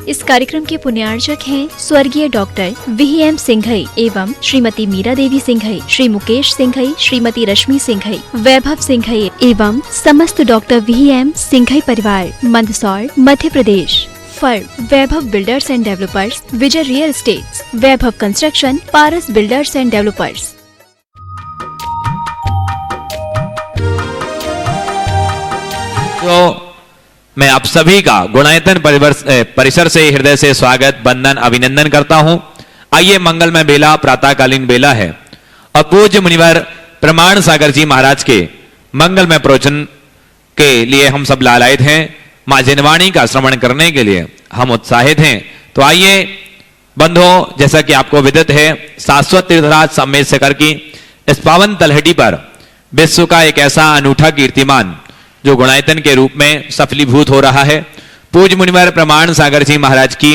इस कार्यक्रम के पुण्यार्चक हैं स्वर्गीय डॉक्टर VM सिंघई एवं श्रीमती मीरा देवी सिंघई, श्री मुकेश सिंघई, श्रीमती रश्मि सिंघई, वैभव सिंघई एवं समस्त डॉक्टर VM सिंघई परिवार, Mandsaur, Madhya Pradesh. Firm Vaibhav builders and developers, Vijay real estates, Vaibhav construction, Paras builders and developers. तो मैं आप सभी का गुणायतन परिसर से हृदय से स्वागत, वंदन, अभिनंदन करता हूं। आइए, मंगलमय बेला प्रातःकालीन बेला है और पूज्य मुनिवर प्रमाण सागर जी महाराज के मंगलमय प्रवचन के लिए हम सब लालायित हैं। मां जिनवाणी का श्रवण करने के लिए हम उत्साहित हैं। तो आइए बंधुओं, जैसा कि आपको विदित है, शाश्वत तीर्थराज सम्मेद शेखर की इस पावन तलहटी पर विश्व का एक ऐसा अनूठा कीर्तिमान जो गुणायतन के रूप में सफलीभूत हो रहा है, पूज्य मुनिवर प्रमाण सागर जी महाराज की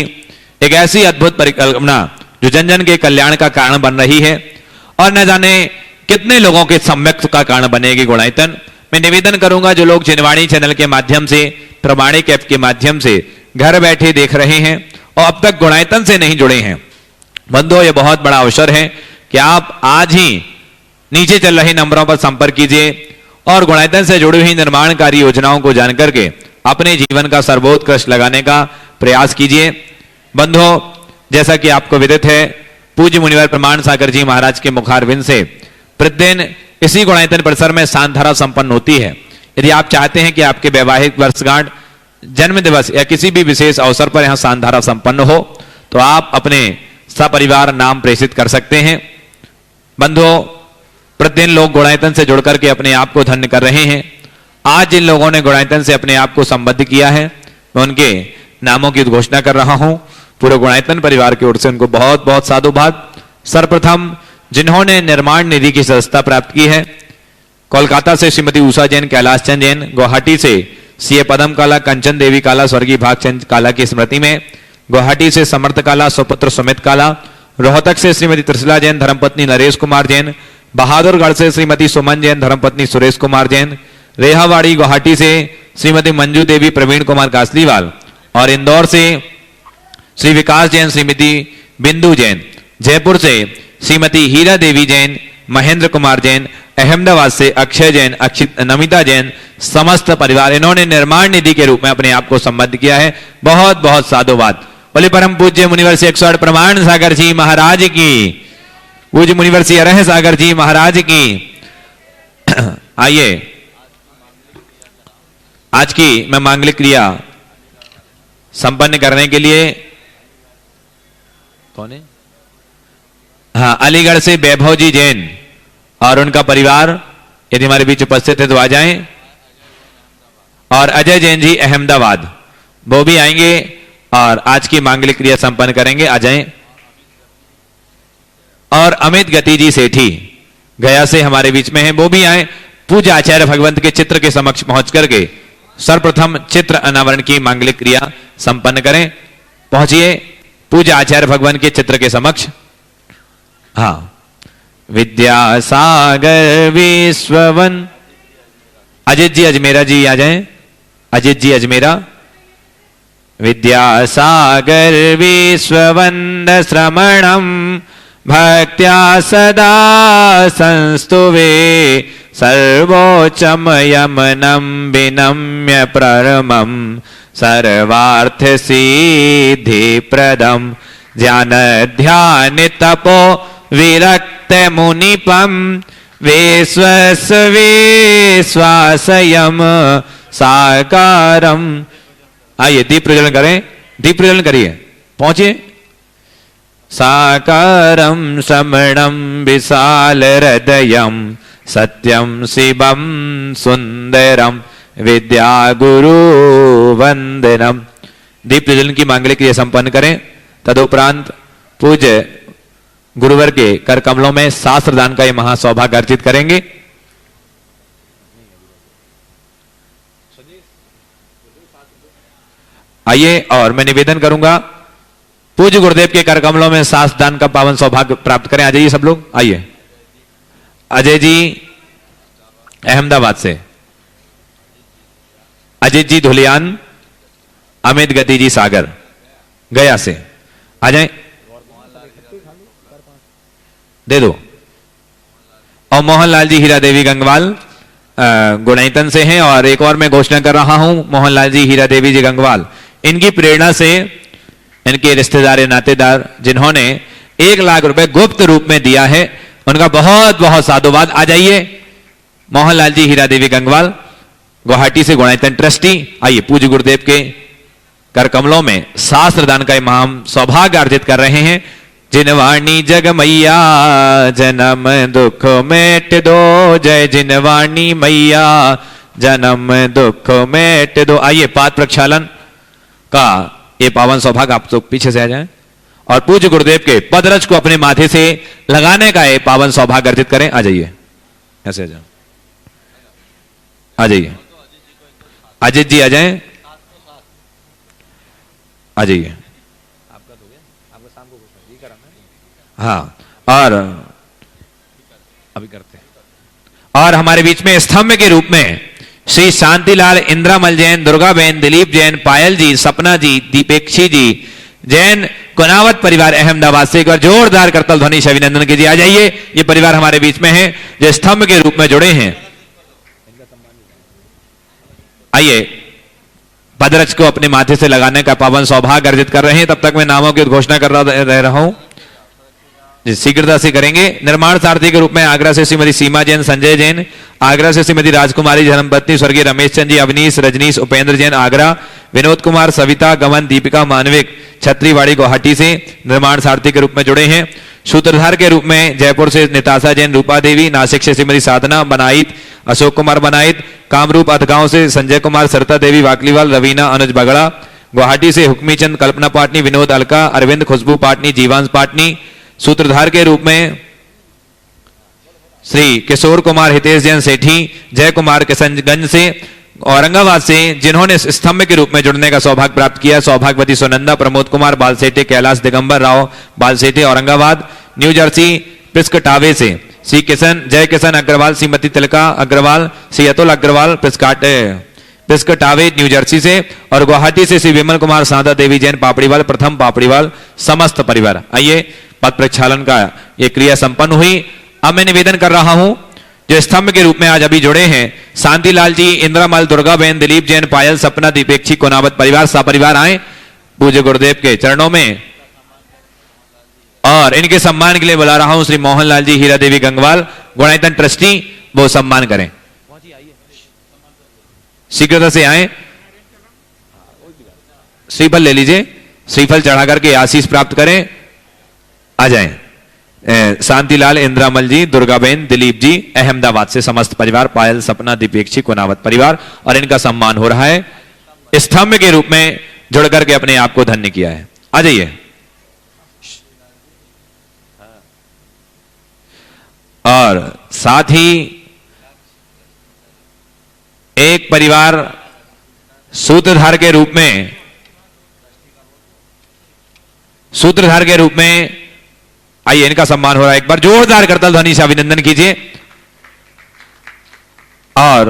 एक ऐसी अद्भुत परिकल्पना जो जन जन के कल्याण का कारण बन रही है और न जाने कितने लोगों के सम्यक का कारण बनेगी गुणायतन। मैं निवेदन करूंगा, जो लोग जिनवाणी चैनल के माध्यम से, प्रमाणिक ऐप के माध्यम से घर बैठे देख रहे हैं और अब तक गुणायतन से नहीं जुड़े हैं, बंधुओं, यह बहुत बड़ा अवसर है कि आप आज ही नीचे चल रहे नंबरों पर संपर्क कीजिए और गुणायतन से जुड़ी हुई निर्माणकारी योजनाओं को जानकर के अपने जीवन का सर्वोत्कृष्ट लगाने का प्रयास कीजिए। बंधुओं, जैसा कि आपको विदित है, पूज्य मुनिवर प्रमाण सागर जी महाराज के मुखारविंद से प्रतिदिन इसी गुणायतन परिसर में सांधारा संपन्न होती है। यदि आप चाहते हैं कि आपके वैवाहिक वर्षगांठ, जन्म दिवस या किसी भी विशेष अवसर पर यहां सांधारा संपन्न हो तो आप अपने सपरिवार नाम प्रेषित कर सकते हैं। बंधुओं, प्रतिदिन लोग गुणायतन से जुड़कर के अपने आप को धन्य कर रहे हैं। आज जिन लोगों ने गुणायतन से अपने आप को संबद्ध किया है, मैं उनके नामों की घोषणा कर रहा हूं। पूरे गुणायतन परिवार की ओर से उनको बहुत बहुत साधुवाद। सर्वप्रथम जिन्होंने निर्माण निधि की सदस्यता प्राप्त की है, कोलकाता से श्रीमती उषा जैन, कैलाश चंद जैन, गुवाहाटी से सीए पदम काला, कंचन देवी काला, स्वर्गीय भागचंद काला की स्मृति में, गुवाहाटी से समर्थ काला, सुपुत्र सुमित काला, रोहतक से श्रीमती त्रिशला जैन, धर्मपत्नी नरेश कुमार जैन, बहादुरगढ़ से श्रीमती सुमन जैन, धर्मपत्नी सुरेश कुमार जैन, रेहावाड़ी गुवाहाटी से श्रीमती मंजू देवी, प्रवीण कुमार कासलीवाल और इंदौर से श्री विकास जैन, श्रीमती बिंदु जैन, जयपुर से श्रीमती हीरा देवी जैन, महेंद्र कुमार जैन, अहमदाबाद से अक्षय जैन, अक्षित नमिता जैन, समस्त परिवार, इन्होंने निर्माण निधि के रूप में अपने आप को संबद्ध किया है। बहुत बहुत साधुवाद। बोले परम पूज्य मुनिवर से 108 प्रमाण सागर जी महाराज की, पूज्य मुनिवर श्री अरह सागर जी महाराज की। आइए, आज की मैं मांगलिक क्रिया संपन्न करने के लिए, कौन है? हाँ, अलीगढ़ से वैभव जी जैन और उनका परिवार यदि हमारे बीच उपस्थित है तो आ जाएं, और अजय जैन जी अहमदाबाद, वो भी आएंगे और आज की मांगलिक क्रिया संपन्न करेंगे। आ जाएं। और अमित गति जी सेठी गया से हमारे बीच में हैं, वो भी आए। पूज्य आचार्य भगवंत के चित्र के समक्ष पहुंच करके सर्वप्रथम चित्र अनावरण की मांगलिक क्रिया संपन्न करें। पहुंचिए पूज्य आचार्य भगवान के चित्र के समक्ष। हाँ, विद्यासागर विश्ववन, अजित जी अजमेरा जी आ जाएं। अजित जी अजमेरा। विद्यासागर विश्ववंद श्रमणम भक्त्या सदा संस्तुवे, सर्वोच्चम यमनम विनम्य प्ररमम सर्वार्थ सिद्धि प्रदम, ज्ञान ध्यान तपो विरक्त मुनिपम, विश्वस विश्वासयम साकारम। आइए दीप प्रज्वलन करें, दीप प्रज्वलन करिए, पहुंचिए। साकारम श्रमणम विशाल हृदयम, सत्यम शिवम सुंदरम, विद्या गुरु वंदनम। दीप प्रज्वलन की मांगलिक क्रिया संपन्न करें। तदुपरांत पूज्य गुरुवर के कर कमलों में शास्त्र दान का यह महासौभाग्य अर्जित करेंगे। आइए, और मैं निवेदन करूंगा पूज्य गुरुदेव के कर कमलों में शास्त्र दान का पावन सौभाग्य प्राप्त करें। आ जाइए सब लोग, आइए। अजय जी अहमदाबाद से, अजित जी धुलियान, अमित गति जी सागर, गया से। आ जाए, दे दो। और मोहनलाल जी हीरा देवी गंगवाल गुणाईतन से हैं। और एक और मैं घोषणा कर रहा हूं, मोहनलाल जी हीरा देवी जी गंगवाल, इनकी प्रेरणा से इनके रिश्तेदार नातेदार जिन्होंने 1 लाख रुपए गुप्त रूप में दिया है, उनका बहुत बहुत साधुवाद। आ जाइए, मोहनलाल जी हीरा देवी गंगवाल गुवाहाटी से गुणाईतन ट्रस्टी। आइए, पूज्य गुरुदेव के कर कमलों में शास्त्र दान का महान सौभाग्य अर्जित कर रहे हैं। जिनवाणी जग मैया जन्म दुख मेट दो, जय जिनवाणी मैया जन्म दुख मेट दो। आइए, पाद प्रक्षालन का ये पावन सौभाग्य, आप तो पीछे से आ जाएं और पूज्य गुरुदेव के पदरज को अपने माथे से लगाने का ये पावन सौभाग्य अर्जित करें। आ जाइए, ऐसे आ जाओ, आ जाइए, अजित जी आ जाएं, आ जाइए। हाँ, और अभी करते हैं। और हमारे बीच में स्तंभ के रूप में श्री शांतिलाल इंद्रामल जैन, दुर्गा बहन, दिलीप जैन, पायल जी, सपना जी, दीपेक्षी जी जैन, कुनावत परिवार अहमदाबाद से एक बार जोरदार करतल ध्वनि से अभिनंदन कीजिए। आ जाइए, ये परिवार हमारे बीच में है जो स्तंभ के रूप में जुड़े हैं। आइए, पदरज को अपने माथे से लगाने का पावन सौभाग्य अर्जित कर रहे हैं। तब तक मैं नामों की घोषणा कर रहा हूं, शीघ्रता से करेंगे। निर्माण सारथी के रूप में आगरा से श्रीमती सीमा जैन, संजय जैन, आगरा से श्रीमती राजकुमारी धर्मपत्नी स्वर्गीय रमेश चंद जी, अवनीश, रजनीश, उपेंद्र जैन आगरा, विनोद कुमार, सविता, गमन, दीपिका मानविक छत्रीवाड़ी गुवाहाटी से निर्माण सारथी के रूप में जुड़े हैं। सूत्रधार के रूप में जयपुर से निताशा जैन, रूपा देवी, नासिक से श्रीमती साधना बनाइत, अशोक कुमार बनाइत, कामरूप अधगांव से संजय कुमार, सरिता देवी वाकलीवाल, रवीना अनुज बगड़ा, गुवाहाटी से हुक्मी चंद, कल्पना पाटनी, विनोद अलका, अरविंद खुशबू पाटनी, जीवांश पाटनी। सूत्रधार के रूप में श्री किशोर कुमार, हितेश जैन सेठी, जय कुमार किशनगंज से, औरंगाबाद से, जिन्होंने स्तंभ के रूप में जुड़ने का सौभाग्य प्राप्त किया। सौभाग्यवती सुनंदा, प्रमोद कुमार बालसेटे, कैलाश दिगंबर राव बालसेटे औरंगाबाद, न्यू जर्सी पिस्कटावे से श्री किशन, जय किशन अग्रवाल, श्रीमती तिलका अग्रवाल, श्री अतुल अग्रवाल पिस्कटावे न्यू जर्सी से, और गुवाहाटी से श्री विमल कुमार, सादा देवी जैन पापड़ीवाल, प्रथम पापड़ीवाल समस्त परिवार। आइए, पद प्रक्षालन का ये क्रिया संपन्न हुई। अब मैं निवेदन कर रहा हूं, जो स्तंभ के रूप में आज अभी जुड़े हैं, शांतिलाल जी, इंद्रामल, दुर्गा बहन, दिलीप जैन, पायल, सपना, दीपेक्षी, कोनावत परिवार सपरिवार आए पूज्य गुरुदेव के चरणों में। और इनके सम्मान के लिए बुला रहा हूं श्री मोहनलाल जी हीरा देवी गंगवाल गुणाईतन ट्रस्टी, वो सम्मान करें। शीघ्रता से आए, श्रीफल ले लीजिए, श्रीफल चढ़ा करके आशीष प्राप्त करें। आ जाएं, शांतिलाल इंद्रामल जी, दुर्गाबेन, दिलीप जी अहमदाबाद से समस्त परिवार, पायल, सपना, दीपेक्षी, कोनावत परिवार, और इनका सम्मान हो रहा है। स्तंभ के रूप में जुड़ करके अपने आप को धन्य किया है। आ जाइए। और साथ ही एक परिवार सूत्रधार के रूप में आइए, इनका सम्मान हो रहा है। एक बार जोरदार करतल ध्वनि से अभिनंदन कीजिए। और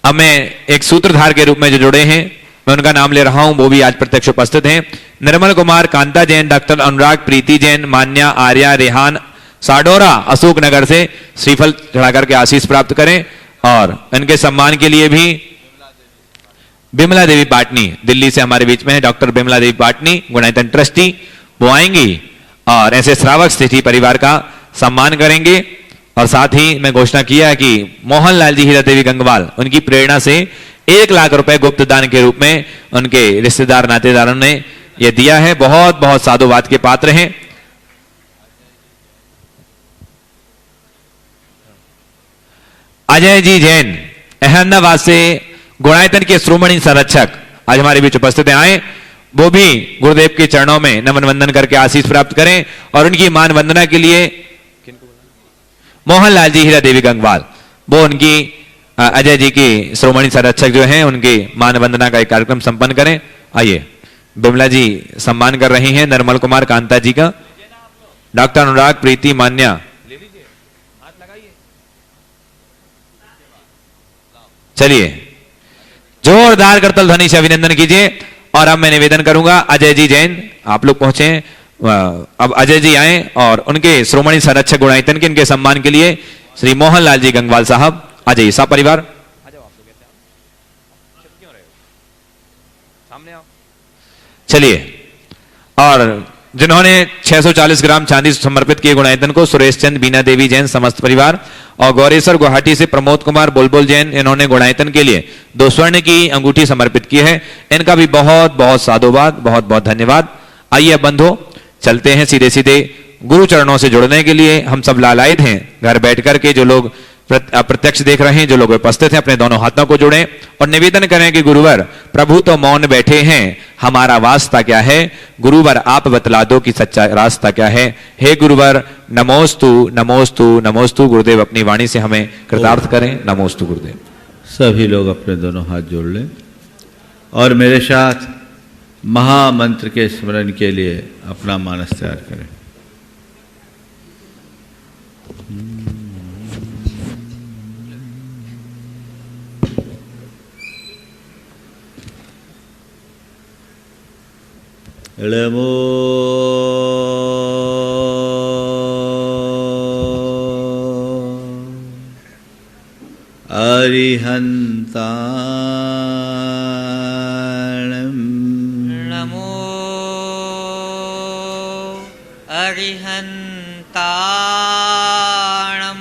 अब मैं एक सूत्रधार के रूप में जो जुड़े हैं, मैं उनका नाम ले रहा हूं, वो भी आज प्रत्यक्ष उपस्थित हैं। निर्मल कुमार, कांता जैन, डॉक्टर अनुराग, प्रीति जैन, मान्या, आर्या, रेहान साडोरा अशोकनगर से श्रीफल चढ़ा करके आशीष प्राप्त करें। और इनके सम्मान के लिए भी बिमला देवी पाटनी दिल्ली से हमारे बीच में है, डॉक्टर बिमला देवी पाटनी गुणाईतन ट्रस्टी, वो आएंगी और ऐसे श्रावक स्थिति परिवार का सम्मान करेंगे। और साथ ही मैं घोषणा किया है कि मोहनलाल जी हीरा देवी गंगवाल, उनकी प्रेरणा से 1 लाख रुपए गुप्त दान के रूप में उनके रिश्तेदार नातेदारों ने यह दिया है। बहुत बहुत साधुवाद के पात्र हैं। अजय जी जैन अहमदाबाद से गुणाईतन के श्रोमणी संरक्षक आज हमारे बीच उपस्थित आए, वो भी गुरुदेव के चरणों में नमन वंदन करके आशीष प्राप्त करें। और उनकी मान वंदना के लिए मोहनलाल जी हीरा देवी गंगवाल, वो उनकी अजय जी की श्रोमणी संरक्षक जो हैं, उनकी मान वंदना का एक कार्यक्रम संपन्न करें। आइए, बिमला जी सम्मान कर रही हैं निर्मल कुमार कांता जी का, डॉक्टर अनुराग, प्रीति, मान्या, चलिए जोरदार करतल ध्वनि से अभिनंदन कीजिए। और अब मैं निवेदन करूंगा अजय जी जैन, आप लोग पहुंचे। अब अजय जी आए और उनके श्रोमणी संरक्षक गुणायतन के इनके सम्मान के लिए श्री मोहनलाल जी गंगवाल साहब, अजय सा परिवार चलिए। और जिन्होंने 640 ग्राम चांदी समर्पित किए गुणायतन को सुरेश चंद, बीना देवी जैन समस्त परिवार, और गौरेश्वर गुवाहाटी से प्रमोद कुमार बुलबुल जैन, इन्होंने गुणायतन के लिए 2 स्वर्ण की अंगूठी समर्पित की है। इनका भी बहुत बहुत साधुवाद, बहुत बहुत धन्यवाद। आइए बंधु चलते हैं सीधे सीधे गुरु चरणों से जुड़ने के लिए। हम सब लालायित हैं, घर बैठ करके जो लोग प्रत्यक्ष देख रहे हैं, जो लोग उपस्थित हैं, अपने दोनों हाथों को जोड़ें और निवेदन करें कि गुरुवर प्रभु तो मौन बैठे हैं, हमारा वास्ता क्या है, गुरुवर आप बतला दो कि सच्चा रास्ता क्या है। हे गुरुवर नमोस्तु नमोस्तु नमोस्तु। गुरुदेव अपनी वाणी से हमें कृतार्थ करें। नमोस्तु गुरुदेव। सभी लोग अपने दोनों हाथ जोड़ लें और मेरे साथ महामंत्र के स्मरण के लिए अपना मानस तैयार करें। नमो अरिहन्ताणं नमो अरिहन्ताणं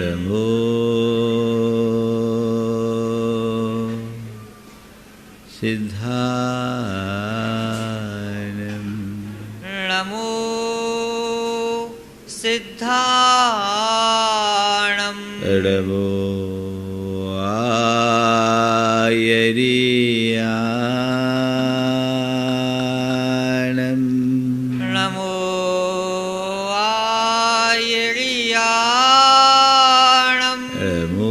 नमो सिद्धाणं नमो सिद्धाणं नमो आयरियाणं नमो आयर्याणं नमो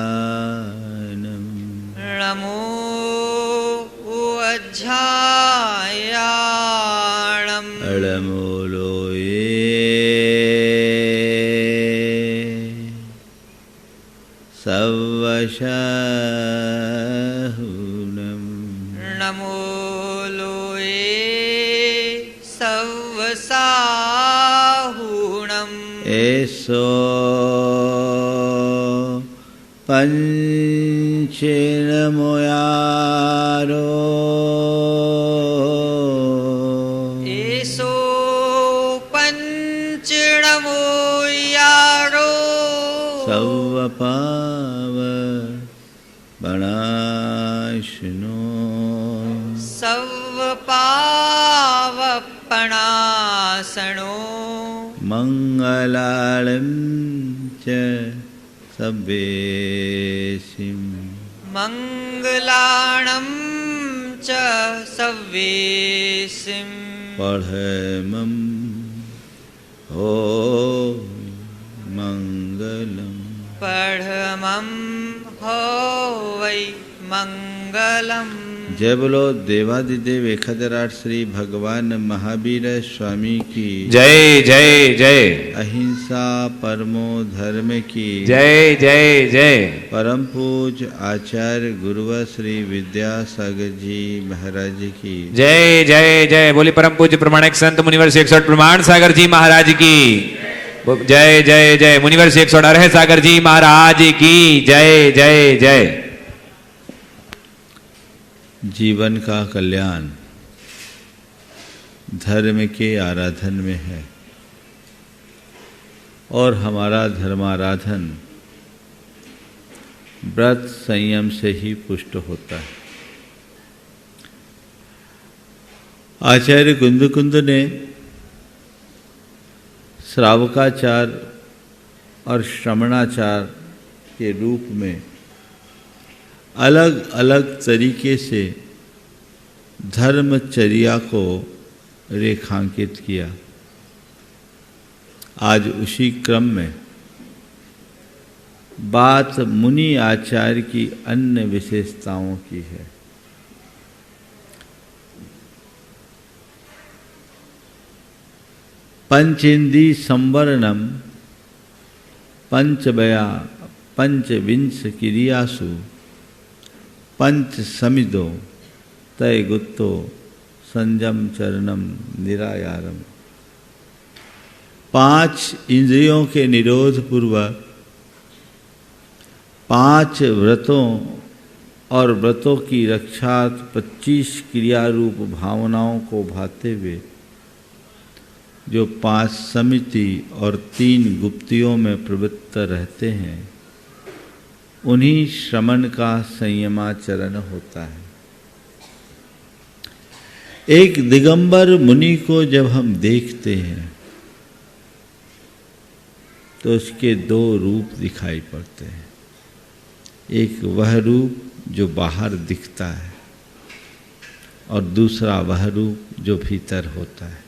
उवज्झायानं नमो उवज्झायाणं नमो लोये सवशहुनं नमो लोये सवसाहुणम् एषो पंचनमोयारो एषो पञ्चणमो यारो सवपाव बनाशनो सवपावपणासनो मंगलालं च सव्येसिं मङ्गलाणं च सव्येसिं पढ़मं हो मंगलम् पढ़मं हो वै मङ्गलम्। जय बोलो देवादिदेव एकहतराट श्री भगवान महावीर स्वामी की जय जय जय। अहिंसा परमो धर्म की जय जय जय। परम पूज आचार्य गुरुवर श्री विद्यासागर जी महाराज की जय जय जय। बोली परम पूज्य प्रमाणिक संत मुनिवर 161 प्रमाण सागर जी महाराज की जय जय जय। मुनिवर 161 अरह सागर जी महाराज की जय जय जय। जीवन का कल्याण धर्म के आराधन में है और हमारा धर्माराधन व्रत संयम से ही पुष्ट होता है। आचार्य कुंद ने श्रावकाचार और श्रमणाचार के रूप में अलग अलग तरीके से धर्मचर्या को रेखांकित किया। आज उसी क्रम में बात मुनि आचार्य की अन्य विशेषताओं की है। पंचेंदी संवरणम पंचबया पंचविंश क्रियासु पंच समिदो तय गुत्तो संयम चरणम निरायारम। 5 इंद्रियों के निरोध पूर्वक 5 व्रतों और व्रतों की रक्षा 25 क्रिया रूप भावनाओं को भाते हुए जो 5 समिति और 3 गुप्तियों में प्रवृत्त रहते हैं, उन्हीं श्रमण का संयमाचरण होता है। एक दिगंबर मुनि को जब हम देखते हैं तो उसके 2 रूप दिखाई पड़ते हैं। एक वह रूप जो बाहर दिखता है और दूसरा वह रूप जो भीतर होता है।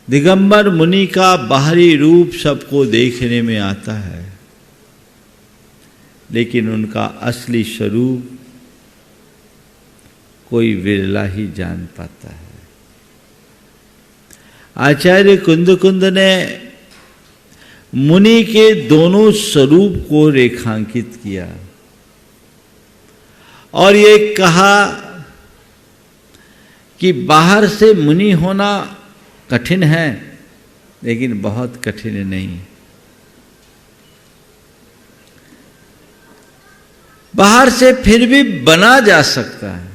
दिगंबर मुनि का बाहरी रूप सबको देखने में आता है, लेकिन उनका असली स्वरूप कोई विरला ही जान पाता है। आचार्य कुंद ने मुनि के दोनों स्वरूप को रेखांकित किया और ये कहा कि बाहर से मुनि होना कठिन है, लेकिन बहुत कठिन नहीं। बाहर से फिर भी बना जा सकता है,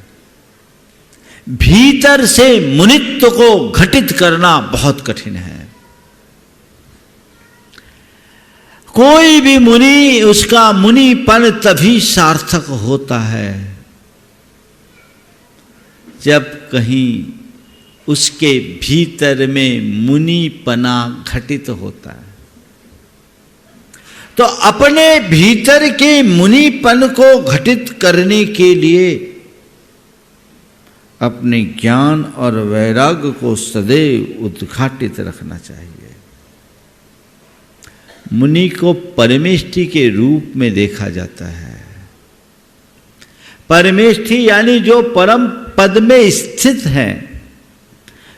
भीतर से मुनित्व को घटित करना बहुत कठिन है। कोई भी मुनि, उसका मुनिपन तभी सार्थक होता है जब कहीं उसके भीतर में मुनिपना घटित होता है। तो अपने भीतर के मुनिपन को घटित करने के लिए अपने ज्ञान और वैराग्य को सदैव उद्घाटित रखना चाहिए। मुनि को परमेष्ठि के रूप में देखा जाता है। परमेष्ठि यानी जो परम पद में स्थित है,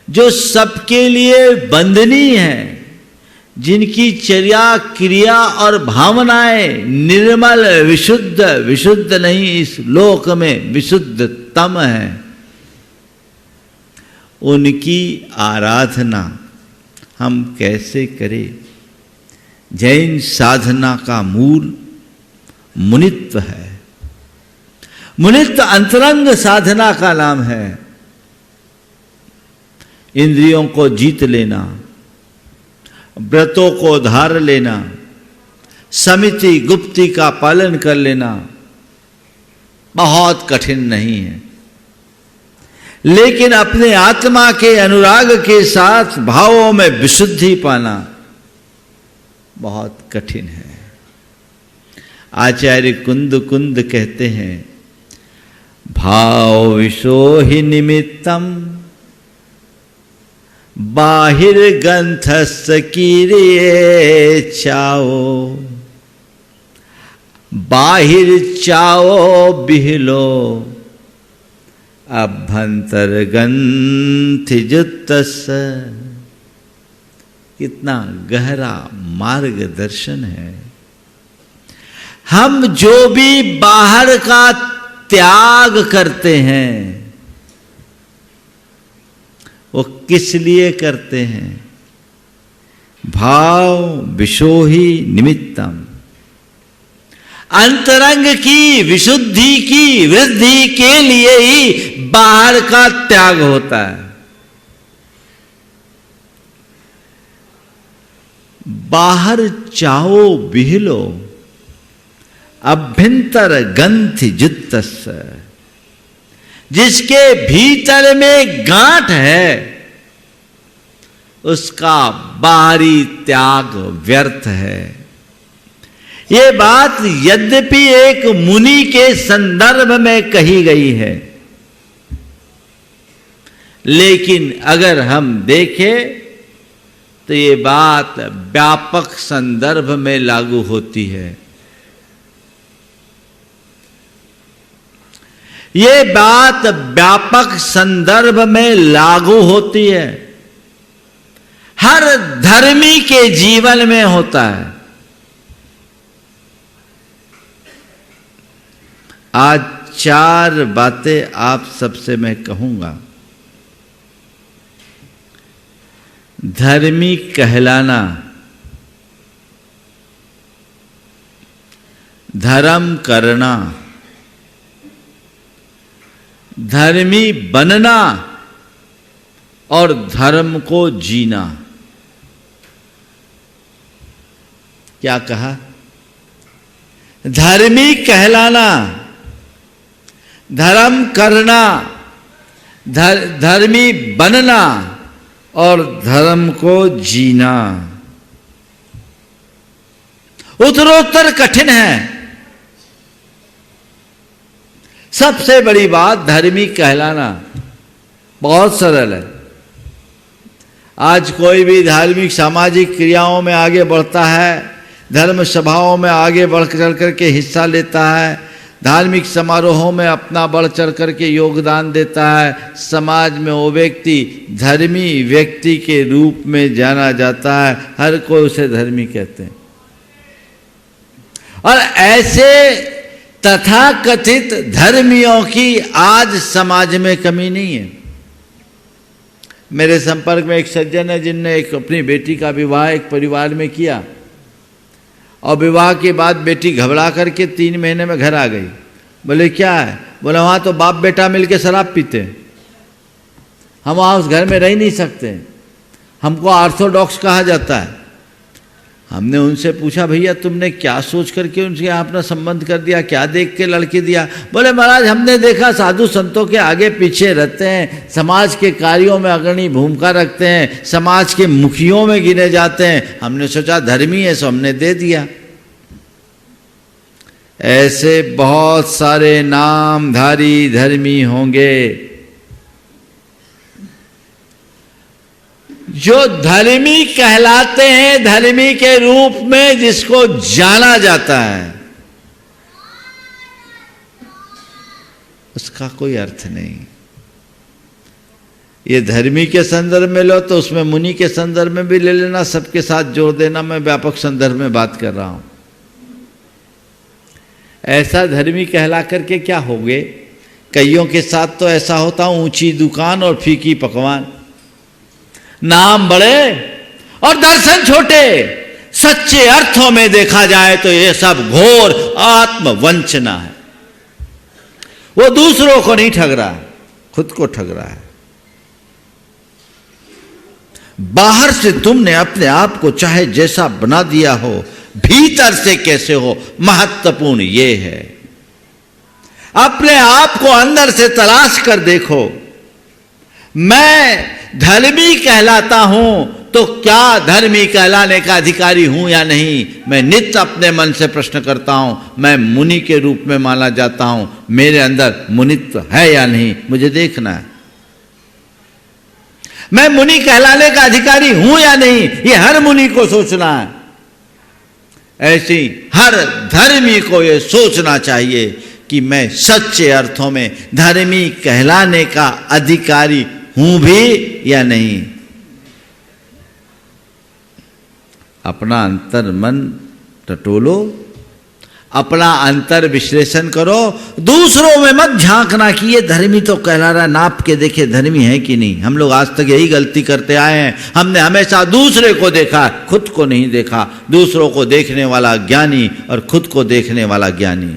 जो सबके लिए वंदनीय है, जिनकी चर्या क्रिया और भावनाएं निर्मल विशुद्ध नहीं, इस लोक में विशुद्धतम है, उनकी आराधना हम कैसे करें? जैन साधना का मूल मुनित्व है। मुनित्व अंतरंग साधना का नाम है। इंद्रियों को जीत लेना, व्रतों को धार लेना, समिति गुप्ति का पालन कर लेना बहुत कठिन नहीं है, लेकिन अपने आत्मा के अनुराग के साथ भावों में विशुद्धि पाना बहुत कठिन है। आचार्य कुंद कहते हैं, भाव विशोहि निमित्तम बाहिर ग्रंथस् कीरिये चाओ, बाहिर चाओ बिहलो अभ्यंतर ग्रंथि जुत्तस्। कितना गहरा मार्गदर्शन है। हम जो भी बाहर का त्याग करते हैं वो किस लिए करते हैं? भाव विशोहि निमित्तम, अंतरंग की विशुद्धि की वृद्धि के लिए ही बाहर का त्याग होता है। बाहर चाओ बिहलो अभ्यंतर ग्रंथि जुत्तस्। जिसके भीतर में गांठ है उसका बाहरी त्याग व्यर्थ है। ये बात यद्यपि एक मुनि के संदर्भ में कही गई है, लेकिन अगर हम देखें तो ये बात व्यापक संदर्भ में लागू होती है। ये बात व्यापक संदर्भ में लागू होती है, हर धर्मी के जीवन में होता है। आज 4 बातें आप सबसे मैं कहूंगा। धर्मी कहलाना, धर्म करना, धर्मी बनना और धर्म को जीना। क्या कहा? धर्मी कहलाना, धर्म करना, धर्मी बनना और धर्म को जीना। उत्तरोत्तर कठिन है। सबसे बड़ी बात धर्मी कहलाना बहुत सरल है। आज कोई भी धार्मिक सामाजिक क्रियाओं में आगे बढ़ता है, धर्म सभाओं में आगे बढ़ चढ़ करके हिस्सा लेता है, धार्मिक समारोहों में अपना बढ़ चढ़ करके योगदान देता है, समाज में वो व्यक्ति धर्मी व्यक्ति के रूप में जाना जाता है। हर कोई उसे धर्मी कहते हैं। और ऐसे तथाकथित धर्मियों की आज समाज में कमी नहीं है। मेरे संपर्क में एक सज्जन है जिनने एक अपनी बेटी का विवाह एक परिवार में किया और विवाह के बाद बेटी घबरा करके 3 महीने में घर आ गई। बोले क्या है? बोले वहाँ तो बाप बेटा मिलके शराब पीते हैं, हम वहाँ उस घर में रह नहीं सकते, हमको ऑर्थोडॉक्स कहा जाता है। हमने उनसे पूछा भैया तुमने क्या सोच करके उनसे अपना संबंध कर दिया, क्या देख के लड़की दिया? बोले महाराज हमने देखा साधु संतों के आगे पीछे रहते हैं, समाज के कार्यों में अग्रणी भूमिका रखते हैं, समाज के मुखियों में गिने जाते हैं, हमने सोचा धर्मी है सो हमने दे दिया। ऐसे बहुत सारे नामधारी धर्मी होंगे जो धर्मी कहलाते हैं, धर्मी के रूप में जिसको जाना जाता है, उसका कोई अर्थ नहीं। ये धर्मी के संदर्भ में लो तो उसमें मुनि के संदर्भ में भी ले लेना, सबके साथ जोड़ देना। मैं व्यापक संदर्भ में बात कर रहा हूं। ऐसा धर्मी कहला करके क्या हो गए? कईयों के साथ तो ऐसा होता, ऊंची दुकान और फीकी पकवान, नाम बड़े और दर्शन छोटे। सच्चे अर्थों में देखा जाए तो ये सब घोर आत्मवंचना है। वो दूसरों को नहीं ठग रहा, खुद को ठग रहा है। बाहर से तुमने अपने आप को चाहे जैसा बना दिया हो, भीतर से कैसे हो, महत्वपूर्ण ये है। अपने आप को अंदर से तलाश कर देखो। मैं धर्मी कहलाता हूं तो क्या धर्मी कहलाने का अधिकारी हूं या नहीं? मैं नित्य अपने मन से प्रश्न करता हूं। मैं मुनि के रूप में माना जाता हूं, मेरे अंदर मुनित्व है या नहीं? मुझे देखना है। मैं मुनि कहलाने का अधिकारी हूं या नहीं, ये हर मुनि को सोचना है। ऐसी हर धर्मी को ये सोचना चाहिए कि मैं सच्चे अर्थों में धर्मी कहलाने का अधिकारी हूं भी या नहीं। अपना अंतर मन टटोलो, अपना अंतर विश्लेषण करो, दूसरों में मत झांकना कि ये धर्मी तो कहला रहा है, नाप के देखे धर्मी है कि नहीं। हम लोग आज तक यही गलती करते आए हैं। हमने हमेशा दूसरे को देखा, खुद को नहीं देखा। दूसरों को देखने वाला ज्ञानी और खुद को देखने वाला ज्ञानी।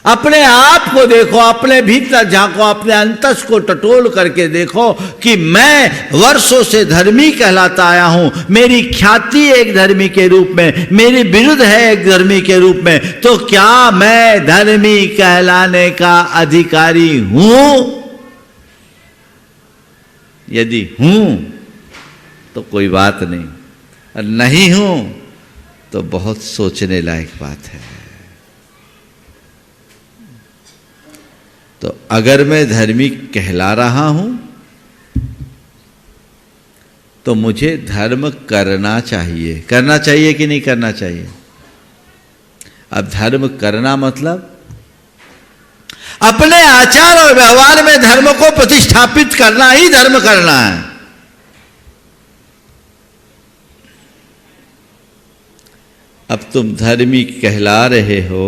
अपने आप को देखो, अपने भीतर झांको, अपने अंतस को टटोल करके देखो कि मैं वर्षों से धर्मी कहलाता आया हूं। मेरी ख्याति एक धर्मी के रूप में, मेरी विरुद्ध है एक धर्मी के रूप में, तो क्या मैं धर्मी कहलाने का अधिकारी हूं? यदि हूं तो कोई बात नहीं, और नहीं हूं तो बहुत सोचने लायक बात है। तो अगर मैं धर्मी कहला रहा हूं तो मुझे धर्म करना चाहिए। करना चाहिए कि नहीं करना चाहिए? अब धर्म करना मतलब अपने आचार और व्यवहार में धर्म को प्रतिष्ठापित करना ही धर्म करना है। अब तुम धर्मी कहला रहे हो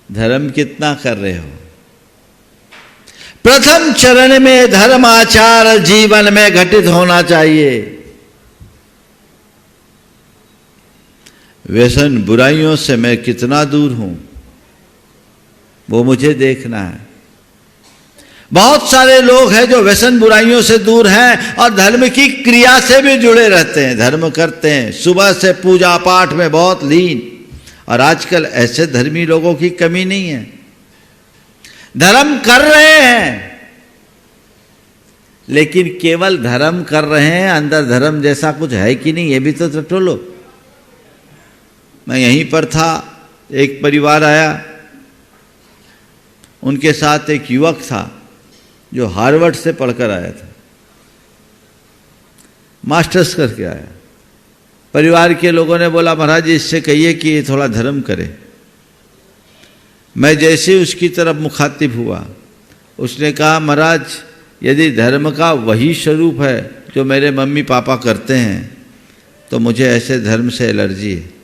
धर्म कितना कर रहे हो? प्रथम चरण में धर्म आचार जीवन में घटित होना चाहिए। व्यसन बुराइयों से मैं कितना दूर हूं, वो मुझे देखना है। बहुत सारे लोग हैं जो व्यसन बुराइयों से दूर हैं और धर्म की क्रिया से भी जुड़े रहते हैं, धर्म करते हैं, सुबह से पूजा पाठ में बहुत लीन। और आजकल ऐसे धर्मी लोगों की कमी नहीं है, धर्म कर रहे हैं, लेकिन केवल धर्म कर रहे हैं, अंदर धर्म जैसा कुछ है कि नहीं ये भी तो टटोलो। मैं यहीं पर था, एक परिवार आया, उनके साथ एक युवक था जो हार्वर्ड से पढ़कर आया था, मास्टर्स करके आया। परिवार के लोगों ने बोला महाराज जी इससे कहिए कि ये थोड़ा धर्म करे। मैं जैसे उसकी तरफ मुखातिब हुआ, उसने कहा महाराज यदि धर्म का वही स्वरूप है जो मेरे मम्मी पापा करते हैं तो मुझे ऐसे धर्म से एलर्जी है।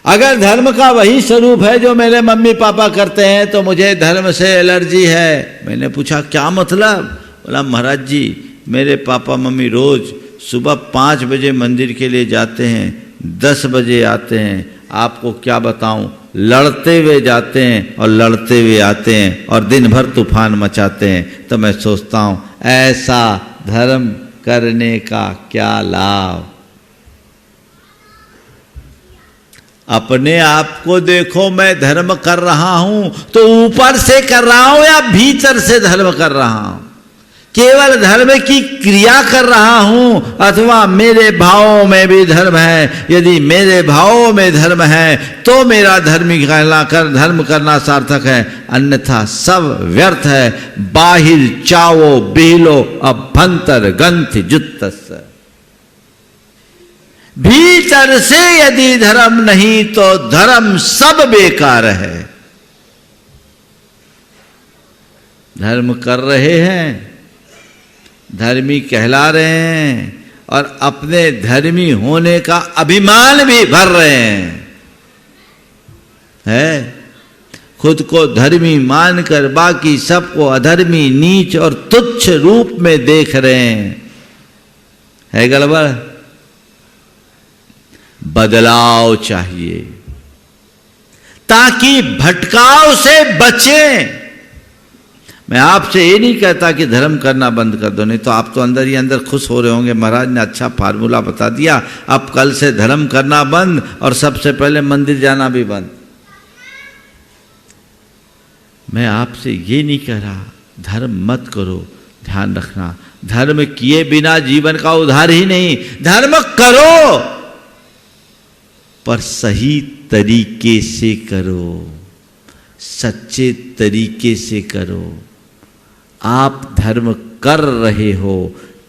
अगर धर्म का वही स्वरूप है जो मेरे मम्मी पापा करते हैं तो मुझे धर्म से एलर्जी है। मैंने पूछा क्या मतलब? बोला महाराज जी मेरे पापा मम्मी रोज सुबह 5 बजे मंदिर के लिए जाते हैं, 10 बजे आते हैं। आपको क्या बताऊं, लड़ते हुए जाते हैं और लड़ते हुए आते हैं और दिन भर तूफान मचाते हैं। तो मैं सोचता हूं ऐसा धर्म करने का क्या लाभ? अपने आप को देखो, मैं धर्म कर रहा हूं तो ऊपर से कर रहा हूं या भीतर से धर्म कर रहा हूं? केवल धर्म की क्रिया कर रहा हूं अथवा मेरे भावों में भी धर्म है? यदि मेरे भावों में धर्म है तो मेरा धर्म करना सार्थक है, अन्यथा सब व्यर्थ है। बाहिर चावो बिहलो अभ्यंतर गंथ जुत्तस। भीतर से यदि धर्म नहीं तो धर्म सब बेकार है। धर्म कर रहे हैं, धर्मी कहला रहे हैं और अपने धर्मी होने का अभिमान भी भर रहे हैं। खुद को धर्मी मानकर बाकी सबको अधर्मी, नीच और तुच्छ रूप में देख रहे हैं। है गड़बड़। बदलाव चाहिए ताकि भटकाव से बचें। मैं आपसे ये नहीं कहता कि धर्म करना बंद कर दो, नहीं तो आप तो अंदर ही अंदर खुश हो रहे होंगे महाराज ने अच्छा फार्मूला बता दिया, अब कल से धर्म करना बंद और सबसे पहले मंदिर जाना भी बंद। मैं आपसे ये नहीं कह रहा धर्म मत करो, ध्यान रखना धर्म किए बिना जीवन का उद्धार ही नहीं। धर्म करो पर सही तरीके से करो, सच्चे तरीके से करो। आप धर्म कर रहे हो,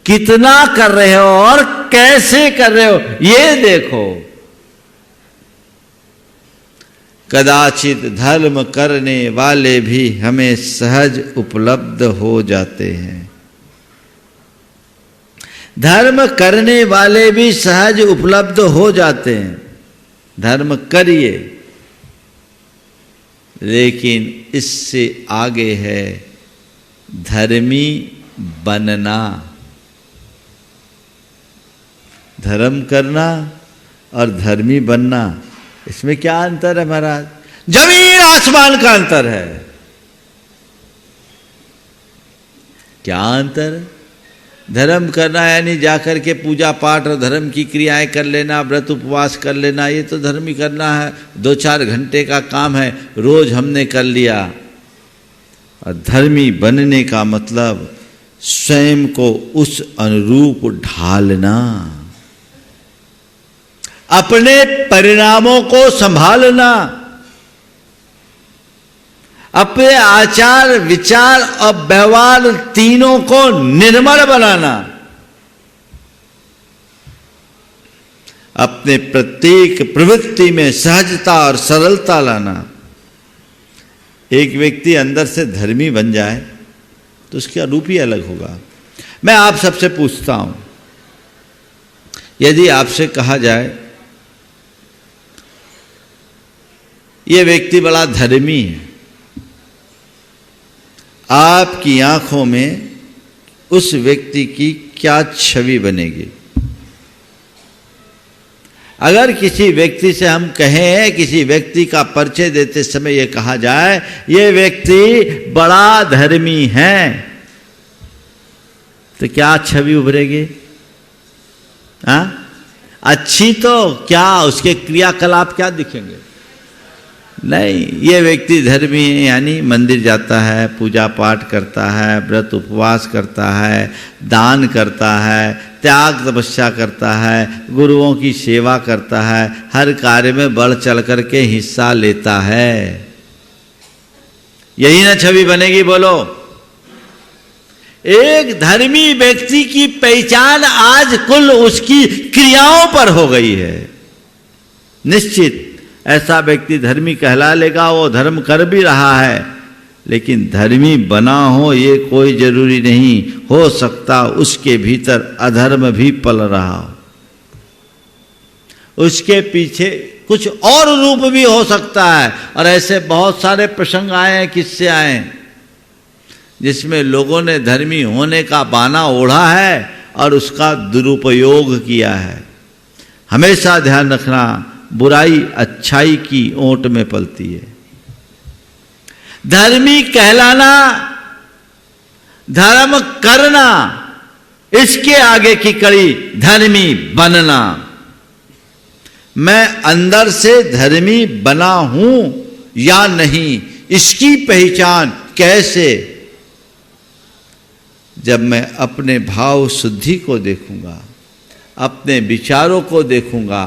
कितना कर रहे हो और कैसे कर रहे हो ये देखो। कदाचित धर्म करने वाले भी हमें सहज उपलब्ध हो जाते हैं। धर्म करने वाले भी सहज उपलब्ध हो जाते हैं। धर्म करिए, लेकिन इससे आगे है धर्मी बनना। धर्म करना और धर्मी बनना, इसमें क्या अंतर है महाराज? जमीन आसमान का अंतर है। क्या अंतर है? धर्म करना यानी जाकर के पूजा पाठ और धर्म की क्रियाएं कर लेना, व्रत उपवास कर लेना, ये तो धर्म ही करना है। 2-4 घंटे का काम है, रोज हमने कर लिया। और धर्मी बनने का मतलब स्वयं को उस अनुरूप ढालना, अपने परिणामों को संभालना, अपने आचार विचार और व्यवहार तीनों को निर्मल बनाना, अपने प्रत्येक प्रवृत्ति में सहजता और सरलता लाना। एक व्यक्ति अंदर से धर्मी बन जाए तो उसका रूप ही अलग होगा। मैं आप सबसे पूछता हूं, यदि आपसे कहा जाए ये व्यक्ति बड़ा धर्मी है, आपकी आंखों में उस व्यक्ति की क्या छवि बनेगी? अगर किसी व्यक्ति से हम कहें, किसी व्यक्ति का परिचय देते समय यह कहा जाए ये व्यक्ति बड़ा धर्मी है, तो क्या छवि उभरेगी? अच्छी तो क्या उसके क्रियाकलाप क्या दिखेंगे? नहीं, ये व्यक्ति धर्मी है यानी मंदिर जाता है, पूजा पाठ करता है, व्रत उपवास करता है, दान करता है, त्याग तपस्या करता है, गुरुओं की सेवा करता है, हर कार्य में बढ़ चढ़ करके हिस्सा लेता है। यही ना छवि बनेगी? बोलो। एक धर्मी व्यक्ति की पहचान आज कुल उसकी क्रियाओं पर हो गई है। निश्चित ऐसा व्यक्ति धर्मी कहला लेगा, वो धर्म कर भी रहा है, लेकिन धर्मी बना हो ये कोई जरूरी नहीं। हो सकता उसके भीतर अधर्म भी पल रहा हो, उसके पीछे कुछ और रूप भी हो सकता है। और ऐसे बहुत सारे प्रसंग आए हैं, किससे आए हैं, जिसमें लोगों ने धर्मी होने का बाना ओढ़ा है और उसका दुरुपयोग किया है। हमेशा ध्यान रखना, बुराई अच्छाई की ओट में पलती है। धर्मी कहलाना, धर्म करना, इसके आगे की कड़ी धर्मी बनना। मैं अंदर से धर्मी बना हूं या नहीं, इसकी पहचान कैसे? जब मैं अपने भाव शुद्धि को देखूंगा, अपने विचारों को देखूंगा,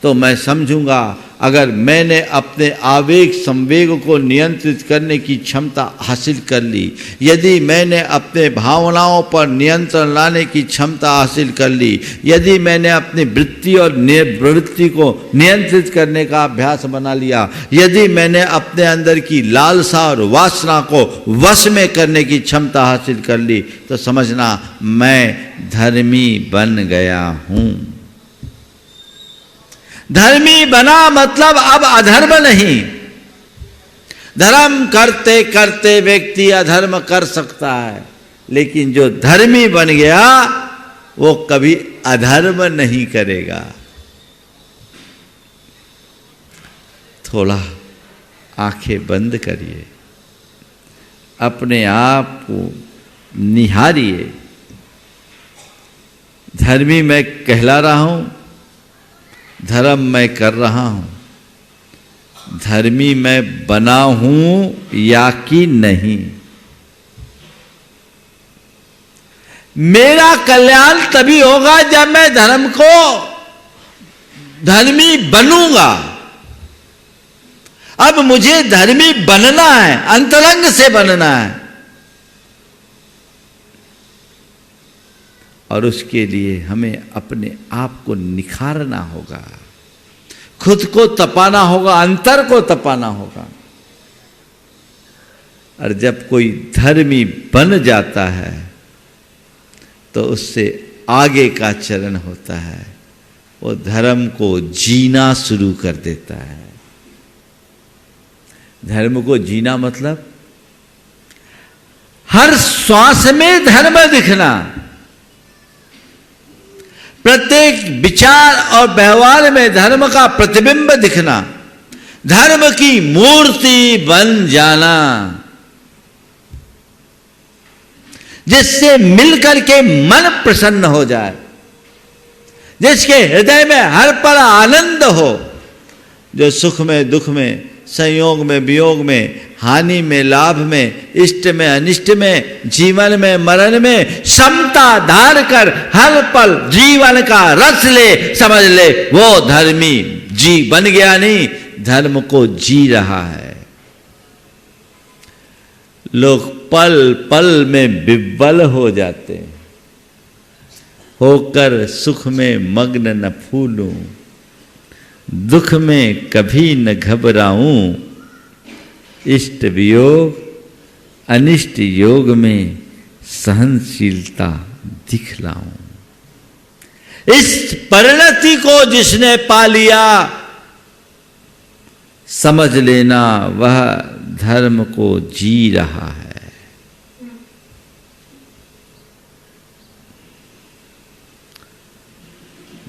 तो मैं समझूंगा अगर मैंने अपने आवेग संवेग को नियंत्रित करने की क्षमता हासिल कर ली, यदि मैंने अपने भावनाओं पर नियंत्रण लाने की क्षमता हासिल कर ली, यदि मैंने अपनी वृत्ति और प्रवृत्ति को नियंत्रित करने का अभ्यास बना लिया, यदि मैंने अपने अंदर की लालसा और वासना को वश में करने की क्षमता हासिल कर ली, तो समझना मैं धर्मी बन गया हूं। धर्मी बना मतलब अब अधर्म नहीं। धर्म करते करते व्यक्ति अधर्म कर सकता है, लेकिन जो धर्मी बन गया वो कभी अधर्म नहीं करेगा। थोड़ा आंखें बंद करिए, अपने आप को निहारिए। धर्मी मैं कहला रहा हूं, धर्म मैं कर रहा हूं, धर्मी मैं बना हूं या कि नहीं। मेरा कल्याण तभी होगा जब मैं धर्म को धर्मी बनूंगा। अब मुझे धर्मी बनना है, अंतरंग से बनना है, और उसके लिए हमें अपने आप को निखारना होगा, खुद को तपाना होगा, अंतर को तपाना होगा। और जब कोई धर्मी बन जाता है तो उससे आगे का चरण होता है, वो धर्म को जीना शुरू कर देता है। धर्म को जीना मतलब हर श्वास में धर्म दिखना, प्रत्येक विचार और व्यवहार में धर्म का प्रतिबिंब दिखना, धर्म की मूर्ति बन जाना, जिससे मिलकर के मन प्रसन्न हो जाए, जिसके हृदय में हर पल आनंद हो, जो सुख में दुख में, संयोग में वियोग में, हानि में लाभ में, इष्ट में अनिष्ट में, जीवन में मरण में समता धार कर हर पल जीवन का रस ले, समझ ले वो धर्मी जी बन गया, नहीं धर्म को जी रहा है। लोग पल पल में विह्वल हो जाते हैं, होकर सुख में मग्न न फूलूं, दुख में कभी न घबराऊं, इष्ट वियोग अनिष्ट योग में सहनशीलता दिखलाऊं। इस परिणति को जिसने पा लिया, समझ लेना वह धर्म को जी रहा है।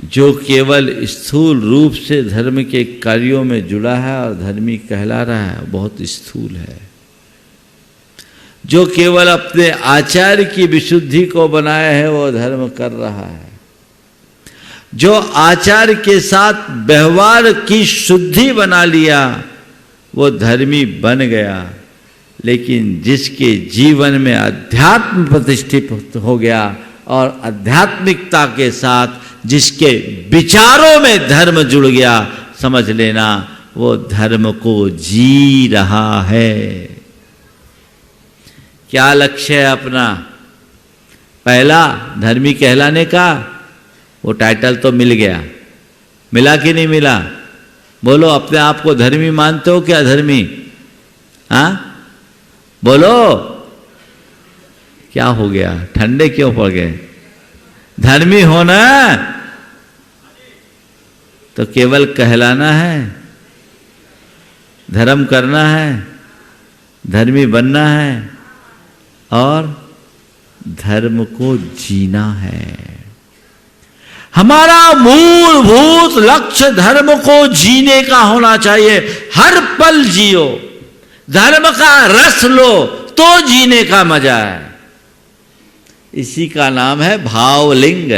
जो केवल स्थूल रूप से धर्म के कार्यों में जुड़ा है और धर्मी कहला रहा है, बहुत स्थूल है। जो केवल अपने आचार की विशुद्धि को बनाया है, वो धर्म कर रहा है। जो आचार के साथ व्यवहार की शुद्धि बना लिया, वो धर्मी बन गया। लेकिन जिसके जीवन में अध्यात्म प्रतिष्ठित हो गया और आध्यात्मिकता के साथ जिसके विचारों में धर्म जुड़ गया, समझ लेना वो धर्म को जी रहा है। क्या लक्ष्य है अपना? पहला, धर्मी कहलाने का। वो टाइटल तो मिल गया, मिला कि नहीं मिला? बोलो, अपने आप को धर्मी मानते हो क्या धर्मी? हाँ बोलो, क्या हो गया? ठंडे क्यों पड़ गए? धर्मी होना तो केवल कहलाना है, धर्म करना है, धर्मी बनना है और धर्म को जीना है। हमारा मूलभूत लक्ष्य धर्म को जीने का होना चाहिए। हर पल जियो, धर्म का रस लो तो जीने का मजा है। इसी का नाम है भावलिंग।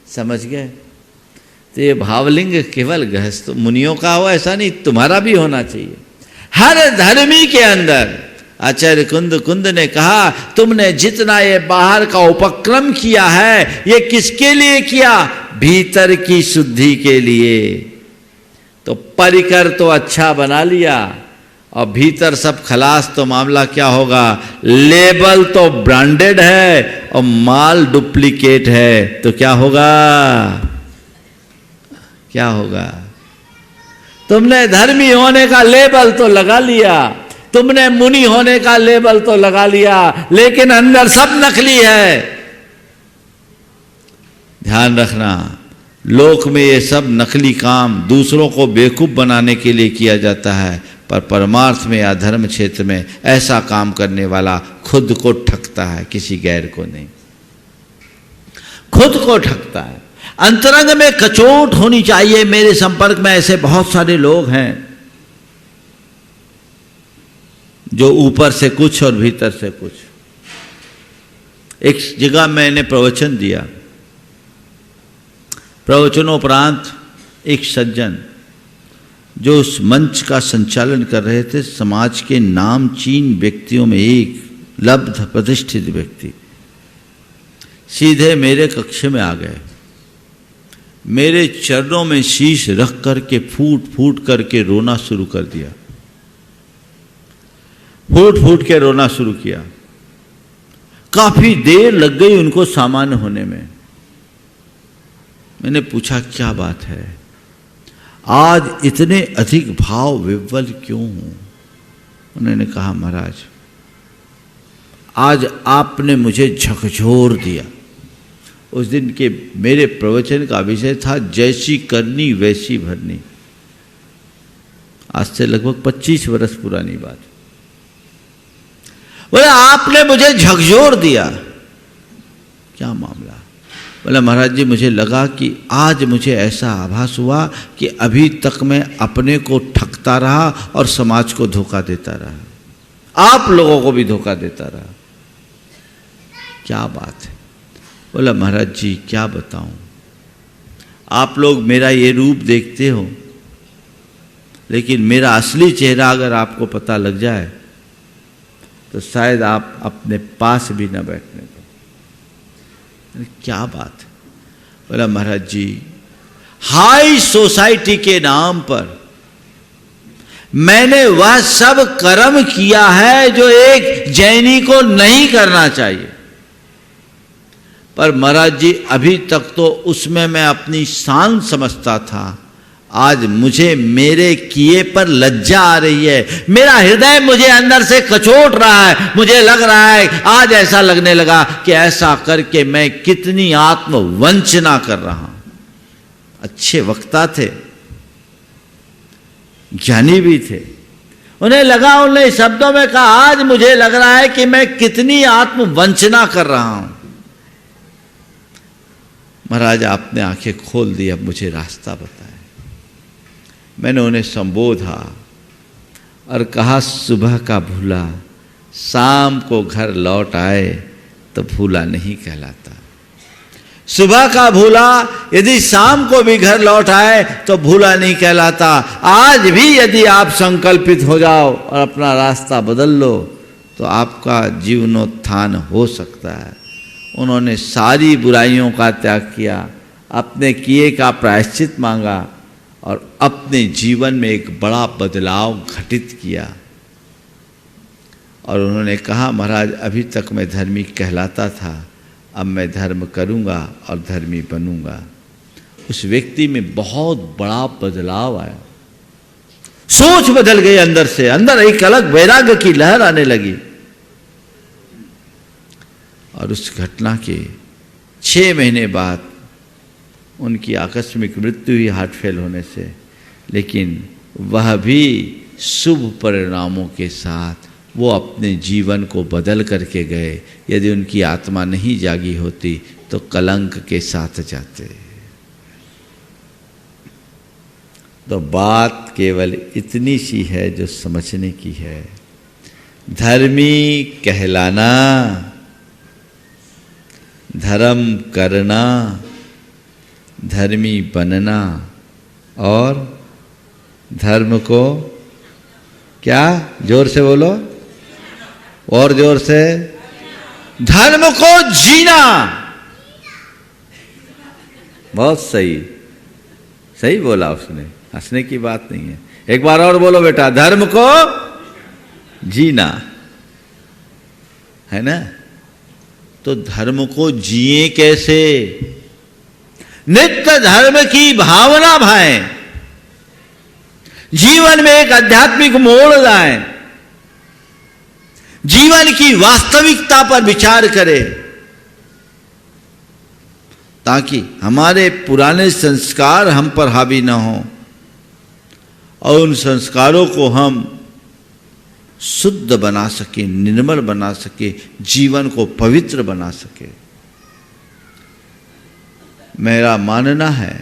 समझ गए? तो ये भावलिंग केवल गृहस्थ मुनियों का हो ऐसा नहीं, तुम्हारा भी होना चाहिए। हर धर्मी के अंदर आचार्य कुंद ने कहा, तुमने जितना ये बाहर का उपक्रम किया है, ये किसके लिए किया? भीतर की शुद्धि के लिए। तो परिकर तो अच्छा बना लिया और भीतर सब खलास, तो मामला क्या होगा? लेबल तो ब्रांडेड है और माल डुप्लीकेट है, तो क्या होगा? क्या होगा? तुमने धर्मी होने का लेबल तो लगा लिया, तुमने मुनि होने का लेबल तो लगा लिया, लेकिन अंदर सब नकली है। ध्यान रखना, लोक में ये सब नकली काम दूसरों को बेवकूफ बनाने के लिए किया जाता है, पर परमार्थ में या धर्म क्षेत्र में ऐसा काम करने वाला खुद को ठगता है, किसी गैर को नहीं। खुद को ठगता है। अंतरंग में कचोट होनी चाहिए। मेरे संपर्क में ऐसे बहुत सारे लोग हैं जो ऊपर से कुछ और भीतर से कुछ। एक जगह मैंने प्रवचन दिया, प्रवचनोपरांत एक सज्जन जो उस मंच का संचालन कर रहे थे, समाज के नामचीन व्यक्तियों में एक लब्ध प्रतिष्ठित व्यक्ति, सीधे मेरे कक्ष में आ गए। मेरे चरणों में शीश रख करके फूट फूट करके रोना शुरू कर दिया। फूट फूट के रोना शुरू किया। काफी देर लग गई उनको सामान्य होने में। मैंने पूछा, क्या बात है, आज इतने अधिक भाव विह्वल क्यों हो? उन्होंने कहा, महाराज आज आपने मुझे झकझोर दिया। उस दिन के मेरे प्रवचन का विषय था जैसी करनी वैसी भरनी। आज से लगभग 25 वर्ष पुरानी बात। बोले, आपने मुझे झकझोर दिया। क्या मामला? बोले, महाराज जी मुझे लगा कि आज मुझे ऐसा आभास हुआ कि अभी तक मैं अपने को ठगता रहा और समाज को धोखा देता रहा, आप लोगों को भी धोखा देता रहा। क्या बात है? बोला, महाराज जी क्या बताऊं, आप लोग मेरा ये रूप देखते हो, लेकिन मेरा असली चेहरा अगर आपको पता लग जाए तो शायद आप अपने पास भी न बैठने दो। क्या बात है? बोला, महाराज जी हाई सोसाइटी के नाम पर मैंने वह सब कर्म किया है जो एक जैनी को नहीं करना चाहिए, पर महाराज जी अभी तक तो उसमें मैं अपनी शान समझता था। आज मुझे मेरे किए पर लज्जा आ रही है। मेरा हृदय मुझे अंदर से कचोट रहा है। मुझे लग रहा है, आज ऐसा लगने लगा कि ऐसा करके मैं कितनी आत्मवंचना कर रहा हूं। अच्छे वक्ता थे, ज्ञानी भी थे। उन्हें लगा, उन्हें शब्दों में कहा, आज मुझे लग रहा है कि मैं कितनी आत्मवंचना कर रहा हूं। महाराज आपने आंखें खोल दी, अब मुझे रास्ता बताए। मैंने उन्हें संबोधा और कहा, सुबह का भूला शाम को घर लौट आए तो भूला नहीं कहलाता। सुबह का भूला यदि शाम को भी घर लौट आए तो भूला नहीं कहलाता। आज भी यदि आप संकल्पित हो जाओ और अपना रास्ता बदल लो तो आपका जीवनोत्थान हो सकता है। उन्होंने सारी बुराइयों का त्याग किया, अपने किए का प्रायश्चित मांगा और अपने जीवन में एक बड़ा बदलाव घटित किया। और उन्होंने कहा, महाराज अभी तक मैं धर्मी कहलाता था, अब मैं धर्म करूंगा और धर्मी बनूंगा। उस व्यक्ति में बहुत बड़ा बदलाव आया, सोच बदल गई अंदर से, अंदर एक अलग वैराग्य की लहर आने लगी। और उस घटना के 6 महीने बाद उनकी आकस्मिक मृत्यु हुई हार्ट फेल होने से, लेकिन वह भी शुभ परिणामों के साथ वो अपने जीवन को बदल करके गए। यदि उनकी आत्मा नहीं जागी होती तो कलंक के साथ जाते। तो बात केवल इतनी सी है जो समझने की है। धर्मी कहलाना, धर्म करना, धर्मी बनना और धर्म को क्या, जोर से बोलो और जोर से, धर्म को जीना। बहुत सही, सही बोला उसने, हंसने की बात नहीं है। एक बार और बोलो बेटा, धर्म को जीना, है ना। तो धर्म को जिए कैसे? नित्य धर्म की भावना भाएं, जीवन में एक आध्यात्मिक मोड़ लाएं, जीवन की वास्तविकता पर विचार करें, ताकि हमारे पुराने संस्कार हम पर हावी न हो और उन संस्कारों को हम शुद्ध बना सके, निर्मल बना सके, जीवन को पवित्र बना सके। मेरा मानना है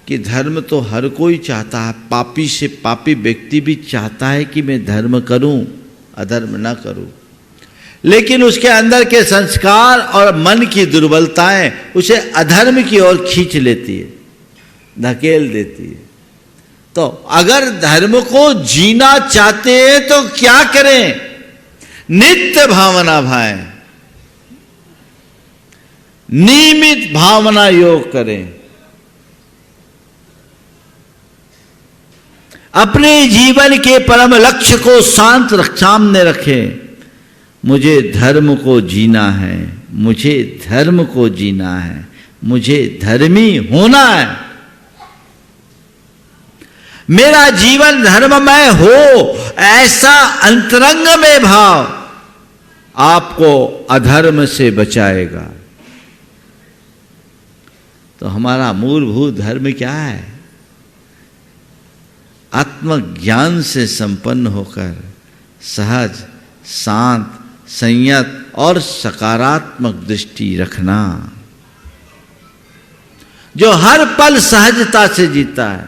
कि धर्म तो हर कोई चाहता है, पापी से पापी व्यक्ति भी चाहता है कि मैं धर्म करूं, अधर्म ना करूं, लेकिन उसके अंदर के संस्कार और मन की दुर्बलताएं उसे अधर्म की ओर खींच लेती है, धकेल देती है। तो अगर धर्म को जीना चाहते हैं तो क्या करें? नित्य भावना भाएं, नियमित भावना योग करें, अपने जीवन के परम लक्ष्य को शांत सामने रखें। मुझे धर्म को जीना है, मुझे धर्म को जीना है, मुझे धर्मी होना है, मेरा जीवन धर्ममय हो, ऐसा अंतरंग में भाव आपको अधर्म से बचाएगा। तो हमारा मूलभूत धर्म क्या है? आत्मज्ञान से संपन्न होकर सहज, शांत, संयत और सकारात्मक दृष्टि रखना, जो हर पल सहजता से जीता है,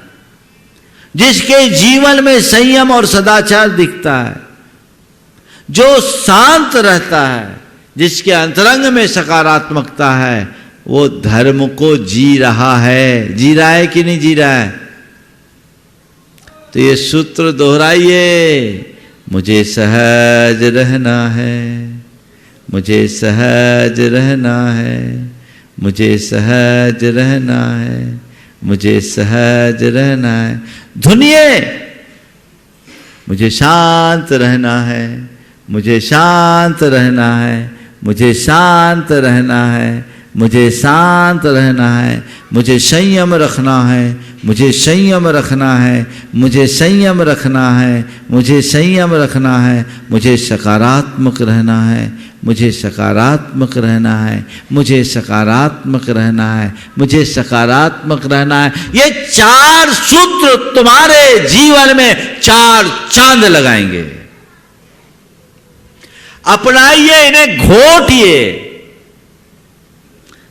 जिसके जीवन में संयम और सदाचार दिखता है, जो शांत रहता है, जिसके अंतरंग में सकारात्मकता है, वो धर्म को जी रहा है। जी रहा है कि नहीं जी रहा है? तो ये सूत्र दोहराइए, मुझे सहज रहना है, मुझे सहज रहना है, मुझे सहज रहना है, मुझे सहज रहना है। धुनिए, मुझे शांत रहना है, मुझे शांत रहना है, मुझे शांत रहना है, मुझे शांत रहना है, मुझे संयम रखना है, मुझे संयम रखना है, मुझे संयम रखना है, मुझे संयम रखना है, मुझे सकारात्मक रहना है, मुझे सकारात्मक रहना है, मुझे सकारात्मक रहना है, मुझे सकारात्मक रहना है। ये 4 सूत्र तुम्हारे जीवन में 4 चांद लगाएंगे। अपनाइए इन्हें, घोटिए।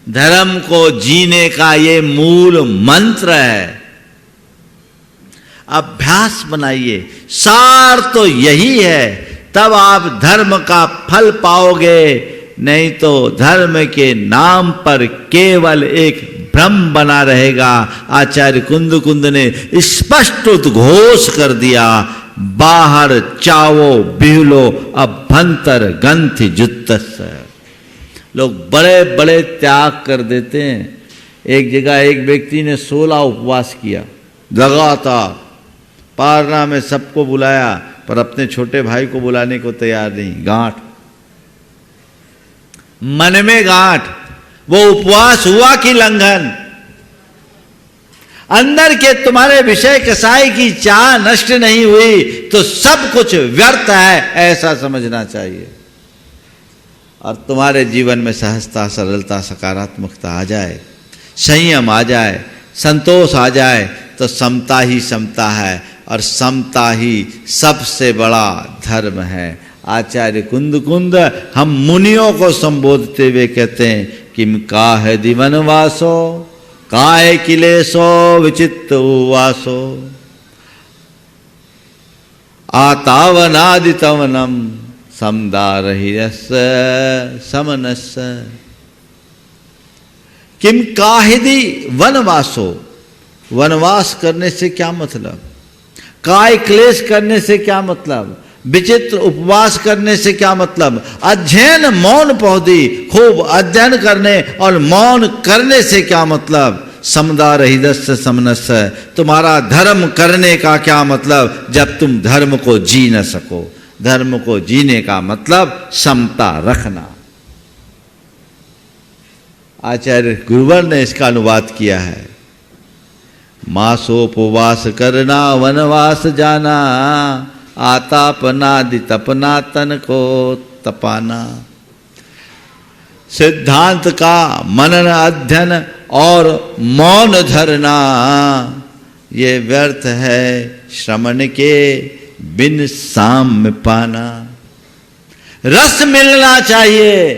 धर्म को जीने का ये मूल मंत्र है। अभ्यास बनाइए, सार तो यही है, तब आप धर्म का फल पाओगे। नहीं तो धर्म के नाम पर केवल एक भ्रम बना रहेगा। आचार्य कुंद ने स्पष्ट उद्घोष कर दिया, बाहर चावो बिहलो अभ्यंतर गंथ जुत्तस। लोग बड़े बड़े त्याग कर देते हैं। एक जगह एक व्यक्ति ने 16 उपवास किया लगातार, पारना में सबको बुलाया पर अपने छोटे भाई को बुलाने को तैयार नहीं। गांठ, मन में गांठ। वो उपवास हुआ कि लंघन? अंदर के तुम्हारे विषय कसाई की चाह नष्ट नहीं हुई तो सब कुछ व्यर्थ है, ऐसा समझना चाहिए। और तुम्हारे जीवन में सहजता, सरलता, सकारात्मकता आ जाए, संयम आ जाए, संतोष आ जाए तो समता ही समता है, और समता ही सबसे बड़ा धर्म है। आचार्य कुंद हम मुनियों को संबोधते हुए कहते हैं, किम काहे दिवनवासो काय किलेशो विचित्त उवासो आतावनादितवनम समदारहिरस समनस। किम काहिदी वनवासो, वनवास करने से क्या मतलब? काय क्लेश करने से क्या मतलब? विचित्र उपवास करने से क्या मतलब? अध्ययन मौन पौधी, खूब अध्ययन करने और मौन करने से क्या मतलब? समदार हृदय समनस, तुम्हारा धर्म करने का क्या मतलब जब तुम धर्म को जी न सको? धर्म को जीने का मतलब समता रखना। आचार्य गुरुवर ने इसका अनुवाद किया है, मासोपवास करना वनवास जाना, आतापनादि तपना तन को तपाना। सिद्धांत का मनन अध्ययन और मौन धरना ये व्यर्थ है, श्रमण के बिन साम्य पाना। रस मिलना चाहिए,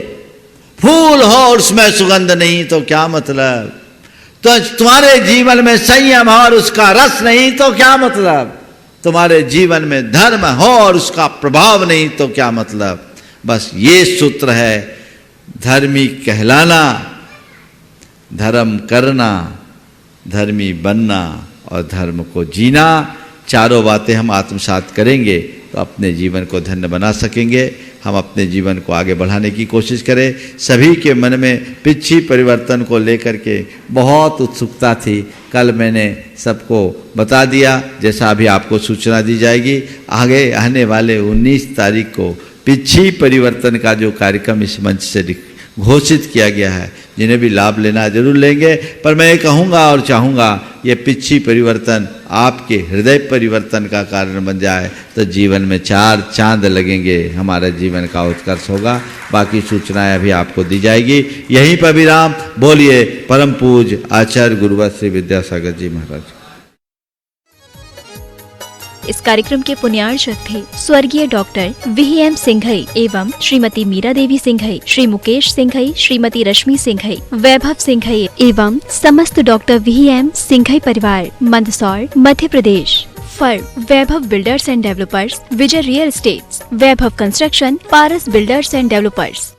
फूल हो और उसमें सुगंध नहीं तो क्या मतलब? तो तुम्हारे जीवन में संयम हो और उसका रस नहीं तो क्या मतलब? तुम्हारे जीवन में धर्म हो और उसका प्रभाव नहीं तो क्या मतलब? बस ये सूत्र है, धर्मी कहलाना, धर्म करना, धर्मी बनना और धर्म को जीना। चारों बातें हम आत्मसात करेंगे तो अपने जीवन को धन्य बना सकेंगे। हम अपने जीवन को आगे बढ़ाने की कोशिश करें। सभी के मन में पिछी परिवर्तन को लेकर के बहुत उत्सुकता थी। कल मैंने सबको बता दिया, जैसा अभी आपको सूचना दी जाएगी। आगे आने वाले 19 तारीख को पिछी परिवर्तन का जो कार्यक्रम इस मंच से घोषित किया गया है, जिन्हें भी लाभ लेना जरूर लेंगे। पर मैं ये कहूँगा और चाहूँगा, ये पिछी परिवर्तन आपके हृदय परिवर्तन का कारण बन जाए तो जीवन में 4 चांद लगेंगे, हमारे जीवन का उत्कर्ष होगा। बाकी सूचनाएं अभी आपको दी जाएगी। यहीं पर विराम। बोलिए परम पूज्य आचार्य गुरुवर श्री विद्यासागर जी महाराज। इस कार्यक्रम के पुण्यार्चक थे स्वर्गीय डॉक्टर VM सिंघई एवं श्रीमती मीरा देवी सिंघई, श्री मुकेश सिंघई, श्रीमती रश्मि सिंघई, वैभव सिंघई एवं समस्त डॉक्टर VM सिंघई परिवार, Mandsaur, Madhya Pradesh. Firm Vaibhav builders and developers, Vijay real estates, Vaibhav construction, Paras builders and developers.